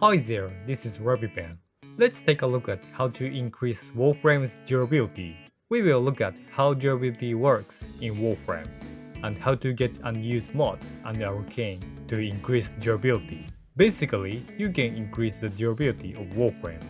Hi there, this is Rabiban. Let's take a look at how to increase Warframe's durability. We will look at how durability works in Warframe, and how to get unused mods under Arcane to increase durability. Basically, you can increase the durability of Warframe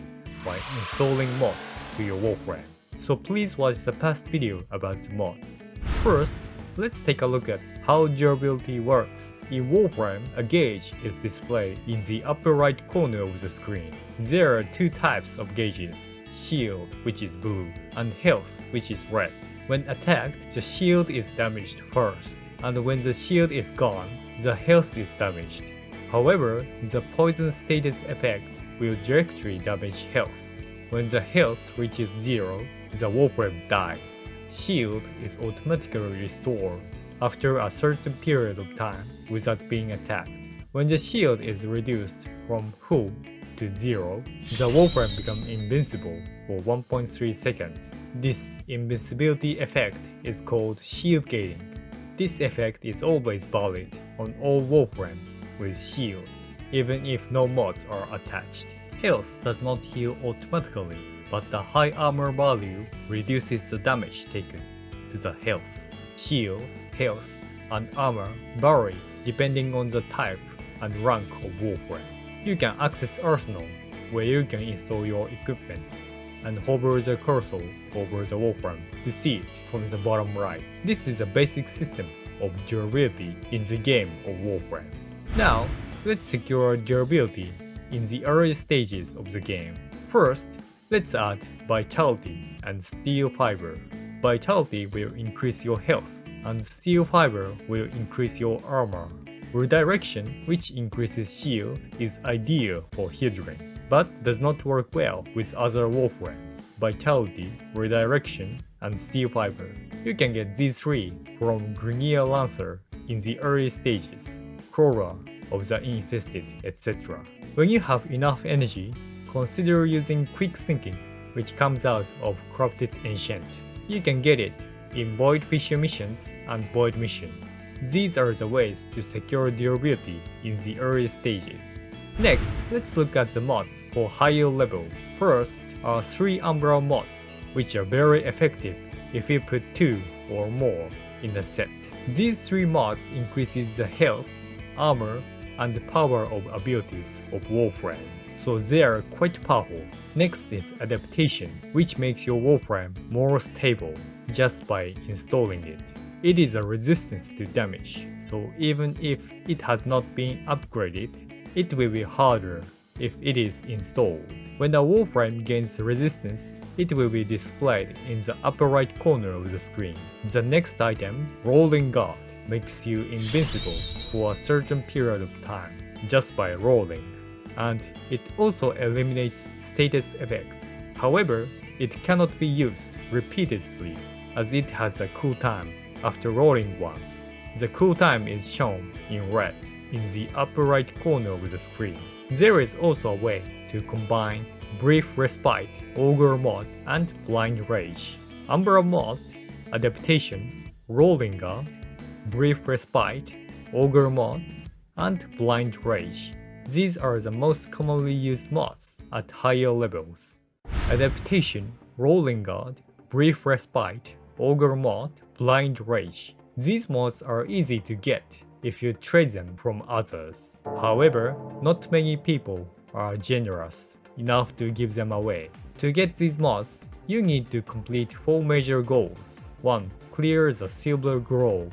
by installing mods to your Warframe. So please watch the past video about the mods. First, let's take a look at how durability works. In Warframe, a gauge is displayed in the upper right corner of the screen. There are two types of gauges, shield, which is blue, and health, which is red. When attacked, the shield is damaged first, and when the shield is gone, the health is damaged. However, the poison status effect will directly damage health. When the health reaches 0, the Warframe dies. Shield is automatically restored after a certain period of time without being attacked. When the shield is reduced from full to 0, the Warframe becomes invincible for 1.3 seconds. This invincibility effect is called shield gating. This effect is always valid on all Warframe with shield, even if no mods are attached. Health does not heal automatically, but the high armor value reduces the damage taken to the health. Shield, health, and armor vary depending on the type and rank of Warframe. You can access Arsenal, where you can install your equipment, and hover the cursor over the Warframe to see it from the bottom right. This is a basic system of durability in the game of Warframe. Now, let's secure durability in the early stages of the game. First, let's add Vitality and Steel Fiber. Vitality will increase your health, and Steel Fiber will increase your armor. Redirection, which increases shield, is ideal for healing, but does not work well with other Warframes. Vitality, Redirection, and Steel Fiber. You can get these three from Grineer Lancer in the early stages, Crawler of the Infested, etc. When you have enough energy, consider using Quick Sinking, which comes out of Corrupted Enchant. You can get it in Void Fissure missions and Void mission. These are the ways to secure durability in the early stages. Next, let's look at the mods for higher level. First are 3 Umbral mods, which are very effective if you put 2 or more in a set. These 3 mods increases the health, armor, and the power of abilities of Warframes, so they are quite powerful. Next is Adaptation, which makes your Warframe more stable just by installing it. It is a resistance to damage, so even if it has not been upgraded, it will be harder if it is installed. When a Warframe gains resistance, it will be displayed in the upper right corner of the screen. The next item, Rolling Guard, makes you invincible for a certain period of time just by rolling, and it also eliminates status effects. However, it cannot be used repeatedly as it has a cooldown after rolling once. The cooldown is shown in red in the upper right corner of the screen. There is also a way to combine Brief Respite, Ogre Mod, and Blind Rage. Umbral Mod, Adaptation, Rolling Guard, Brief Respite, Ogre Mod, and Blind Rage. These are the most commonly used mods at higher levels. Adaptation, Rolling Guard, Brief Respite, Ogre Mod, Blind Rage. These mods are easy to get if you trade them from others. However, not many people are generous enough to give them away. To get these mods, you need to complete 4 major goals. 1. Clear the Silver Grove.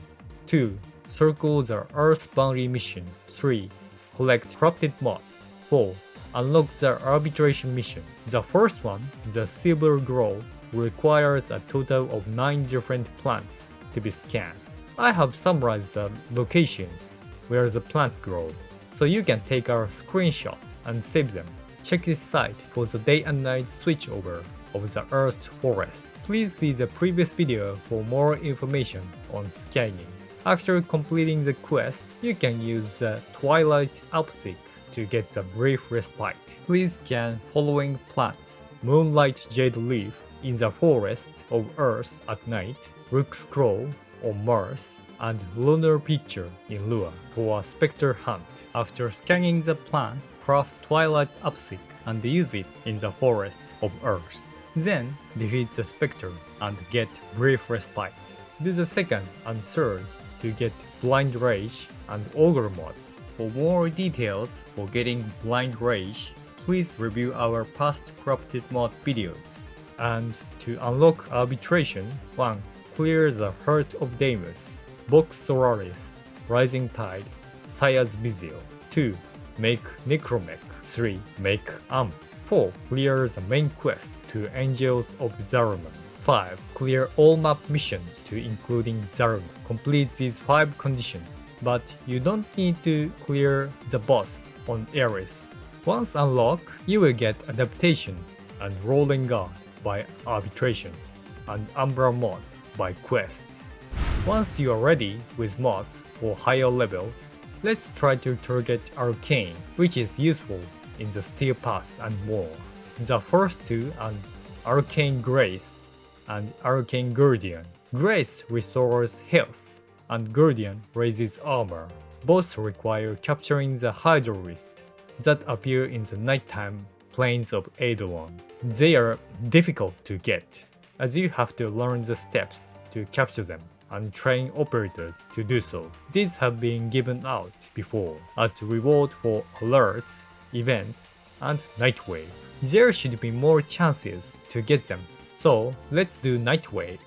2. Circle the Earth Boundary mission. 3. Collect corrupted mods. 4. Unlock the Arbitration mission. The first one, the Silver Grove, requires a total of 9 different plants to be scanned. I have summarized the locations where the plants grow, so you can take a screenshot and save them. Check this site for the day and night switchover of the Earth Forest. Please see the previous video for more information on scanning. After completing the quest, you can use the Twilight Upstick to get the Brief Respite. Please scan following plants: Moonlight Jade Leaf in the Forest of Earth at night, Rook's Crow on Mars, and lunar picture in Lua for a specter hunt. After scanning the plants, craft Twilight Upseek and use it in the forests of Earth. Then defeat the specter and get brief respite. Do the second and third to get Blind Rage and Ogre mods. For more details for getting Blind Rage, please review our past corrupted mod videos. And to unlock Arbitration, 1. Clear the Heart of Deimos, Vox Solaris, Rising Tide, Saiya's Vizio. 2. Make Necromech. 3. Make Amp. 4. Clear the main quest to Angels of Zaruman. 5. Clear all map missions to including Zaruman. Complete these 5 conditions, but you don't need to clear the boss on Ares. Once unlocked, you will get Adaptation and Rolling Guard by Arbitration and Umbral mod by Quest. Once you are ready with mods for higher levels, let's try to target Arcane, which is useful in the Steel Pass and more. The first two are Arcane Grace and Arcane Guardian. Grace restores health and Guardian raises armor. Both require capturing the Hydro Wrist that appear in the nighttime plains of Eidolon. They are difficult to get, as you have to learn the steps to capture them and train operators to do so. These have been given out before as reward for alerts, events, and NightWave. There should be more chances to get them, so let's do NightWave.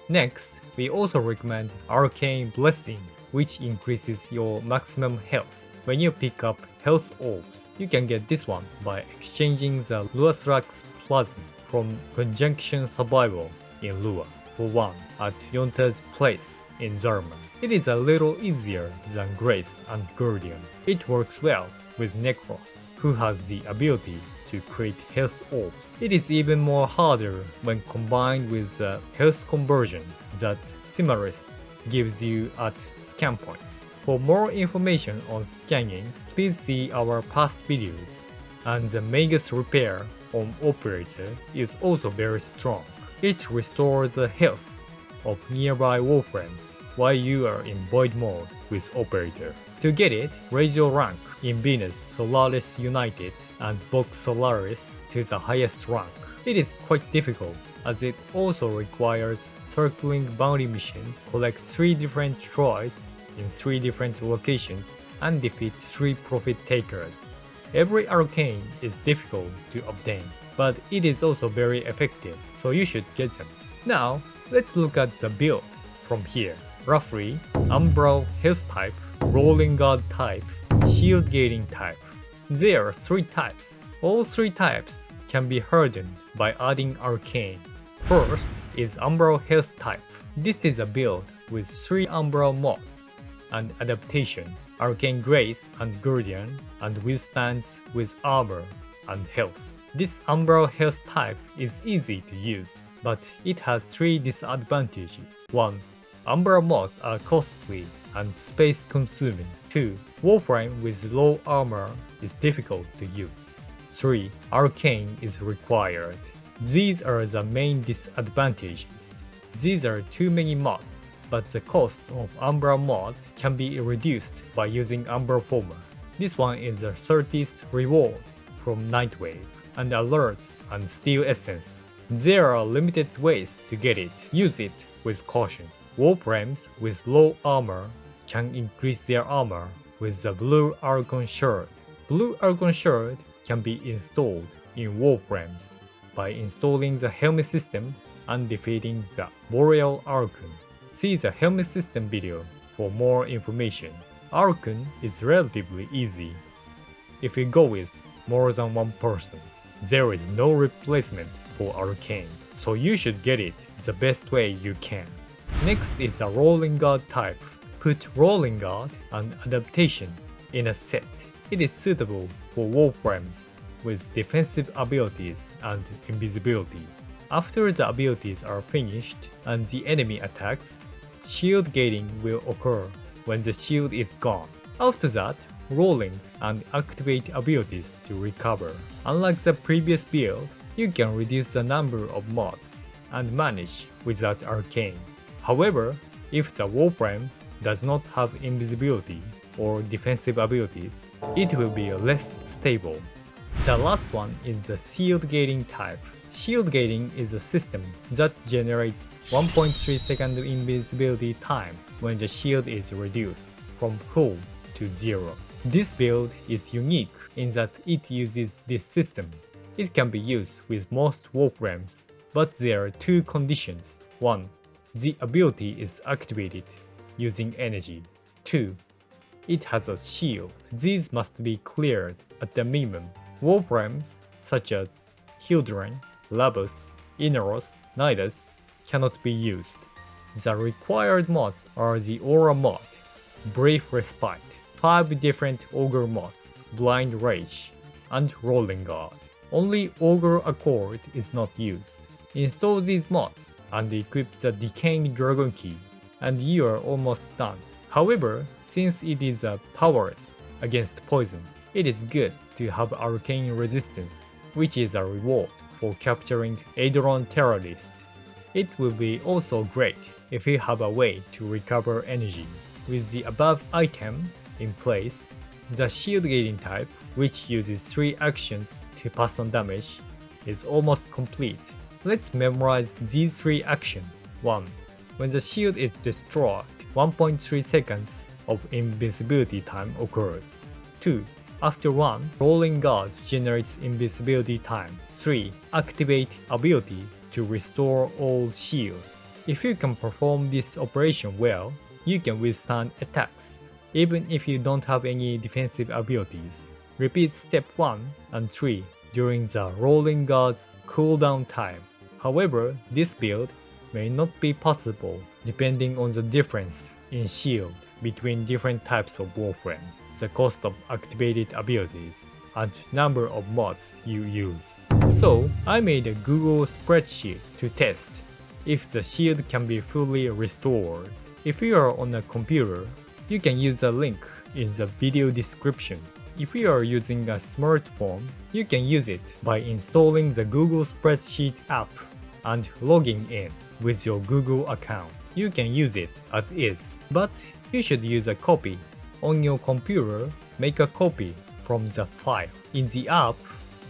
Next, we also recommend Arcane Blessing, which increases your maximum health. When you pick up Health Orbs, you can get this one by exchanging the Luathrax Plasm from Conjunction Survival in Lua for one at Yonta's place in Zaruman. It is a little easier than Grace and Guardian. It works well with Necros, who has the ability to create health orbs. It is even more harder when combined with the health conversion that Simaris gives you at scan points. For more information on scanning, please see our past videos. And the Magus Repair on Operator is also very strong. It restores the health of nearby Warframes while you are in Void mode with Operator. To get it, raise your rank in Venus Solaris United and Vox Solaris to the highest rank. It is quite difficult as it also requires circling bounty missions, collect 3 different tries in 3 different locations, and defeat 3 profit takers. Every arcane is difficult to obtain, but it is also very effective, so you should get them. Now, let's look at the build from here. Roughly, Umbral Health type, Rolling Guard type, Shield Gating type. There are 3 types. All 3 types can be hardened by adding Arcane. First is Umbral Health type. This is a build with 3 Umbral mods and adaptation, Arcane Grace and Guardian, and withstands with armor and health. This Umbral Health type is easy to use, but it has 3 disadvantages. 1. Umbral mods are costly and space consuming. 2. Warframe with low armor is difficult to use. 3. Arcane is required. These are the main disadvantages. These are too many mods, but the cost of Umbral mod can be reduced by using Umbral Former. This one is the 30th reward from NightWave, and alerts and Steel Essence. There are limited ways to get it. Use it with caution. Warframes with low armor can increase their armor with the Blue Archon Shard. Blue Archon Shard can be installed in Warframes by installing the Helminth system and defeating the Boreal Archon. See the Helminth system video for more information. Archon is relatively easy. If you go with more than one person, there is no replacement for Arcane, so you should get it the best way you can. Next is a Rolling Guard type. Put Rolling Guard and Adaptation in a set. It is suitable for Warframes with defensive abilities and invisibility. After the abilities are finished and the enemy attacks, shield gating will occur when the shield is gone. After that, rolling and activate abilities to recover. Unlike the previous build, you can reduce the number of mods and manage without Arcane. However, if the Warframe does not have invisibility or defensive abilities, it will be less stable. The last one is the shield gating type. Shield gating is a system that generates 1.3 second invisibility time when the shield is reduced from full to 0. This build is unique in that it uses this system. It can be used with most Warframes, but there are two conditions. 1. The ability is activated using energy. 2. It has a shield. These must be cleared at the minimum. Warframes such as Hildren, Labus, Inaros, Nidus cannot be used. The required mods are the Aura mod, Brief Respite, 5 different Ogre mods, Blind Rage, and Rolling Guard. Only Ogre Accord is not used. Install these mods and equip the Decaying Dragon Key, and you are almost done. However, since it is powerless against poison, it is good to have Arcane Resistance, which is a reward for capturing Eidolon Terrorist. It will be also great if you have a way to recover energy. With the above item in place, the shield gating type, which uses 3 actions to pass on damage, is almost complete. Let's memorize these 3 actions. 1. When the shield is destroyed, 1.3 seconds of invincibility time occurs. 2. After 1, Rolling Guard generates invisibility time. 3. Activate ability to restore all shields. If you can perform this operation well, you can withstand attacks, even if you don't have any defensive abilities. Repeat step 1 and 3 during the Rolling Guard's cooldown time. However, this build may not be possible depending on the difference in shield between different types of Warframe, the cost of activated abilities, and number of mods you use. So, I made a Google spreadsheet to test if the shield can be fully restored. If you are on a computer, you can use the link in the video description. If you are using a smartphone, you can use it by installing the Google Spreadsheet app and logging in with your Google account. You can use it as is, but you should use a copy. On your computer, make a copy from the file. In the app,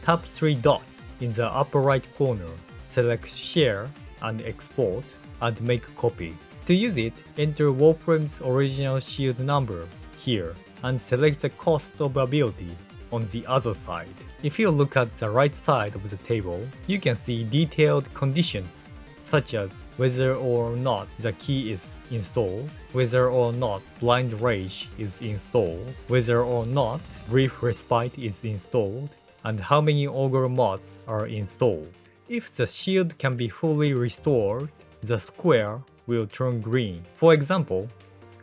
tap 3 dots in the upper right corner, select Share and Export, and make a copy. To use it, enter Warframe's original shield number here and select the cost of ability on the other side. If you look at the right side of the table, you can see detailed conditions such as whether or not the key is installed, whether or not Blind Rage is installed, whether or not Brief Respite is installed, and how many Ogre mods are installed. If the shield can be fully restored, the square will turn green. For example,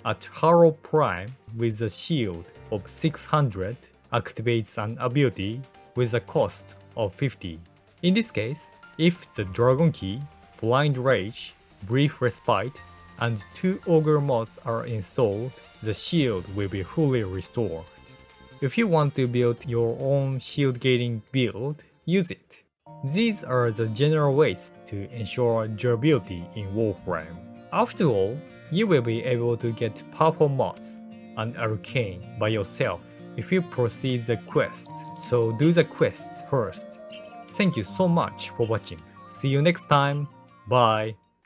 at Sharou Prime with a shield of 600 activates an ability with a cost of 50. In this case, if the Dragon Key, Blind Rage, Brief Respite, and 2 Ogre mods are installed, the shield will be fully restored. If you want to build your own shield gating build, use it. These are the general ways to ensure durability in Warframe. After all, you will be able to get powerful mods and Arcane by yourself if you proceed the quests, so do the quests first. Thank you so much for watching. See you next time. Bye.